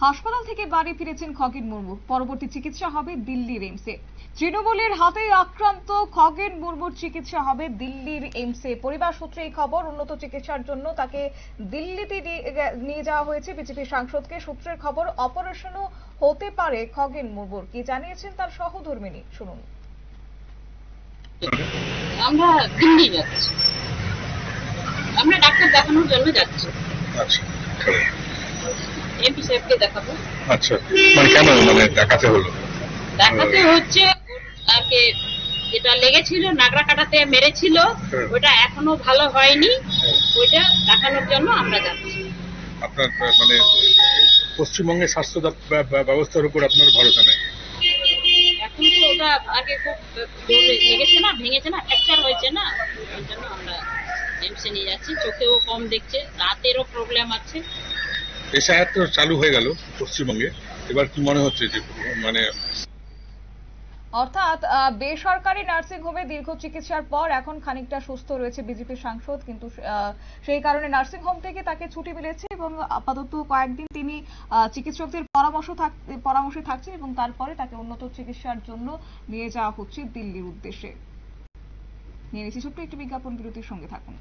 হাসপাতাল থেকে বাড়ি ফিরেছেন খগেন মুর্মু। পরবর্তী চিকিৎসা হবে দিল্লির এইমসে। তৃণমূলের হাতে আক্রান্ত খগেন মুর্মুর চিকিৎসা হবে দিল্লির এইমসে। পরিবার সূত্রে এই খবর। উন্নত চিকিৎসার জন্য তাকে দিল্লিতে নিয়ে যাওয়া হয়েছে। বিজেপি সাংসদকে সূত্রের খবর, অপারেশনও হতে পারে খগেন মুর্মুর। কি জানিয়েছেন তার সহধর্মিণী, শুনুন। আমরা দিল্লি যাচ্ছি, আমরা ডাক্তার দেখানোর জন্য যাচ্ছি। আচ্ছা, এমপি সাহেবকে দেখাবো। আচ্ছা, মানে কেন দেখাতে হলো? দেখাতে হচ্ছে তাকে যেটা লেগেছিল, নাগরা কাটাতে মেরেছিল, ওটা এখনো ভালো হয়নি, ওইটা দেখানোর জন্য আমরা যাচ্ছি। আপনার পশ্চিমবঙ্গের স্বাস্থ্য ব্যবস্থার উপর আপনার ভরসা নেই? এখন তো ওটা আগে খুব লেগেছে না, ভেঙেছে না, ফ্র্যাকচার হয়েছে না, ওই জন্য আমরা এমসে নিয়ে যাচ্ছি। চোখেও কম দেখছে, রাতেরও প্রবলেম আছে। এসআইআর তো চালু হয়ে গেল পশ্চিমবঙ্গে, এবার কি মনে হচ্ছে যে অর্থাৎ বেসরকারি নার্সিং হোমে দীর্ঘ চিকিৎসার পর এখন খানিকটা সুস্থ রয়েছে বিজেপির সাংসদ, কিন্তু সেই কারণে নার্সিং হোম থেকে তাকে ছুটি মিলেছে এবং আপাতত কয়েকদিন তিনি চিকিৎসকদের পরামর্শে থাকছেন এবং তারপরে তাকে উন্নত চিকিৎসার জন্য নিয়ে যাওয়া হচ্ছে দিল্লির উদ্দেশ্যে। নিয়ে নিচ্ছি ছোট্ট একটি বিজ্ঞাপন বিরতির, সঙ্গে থাকুন।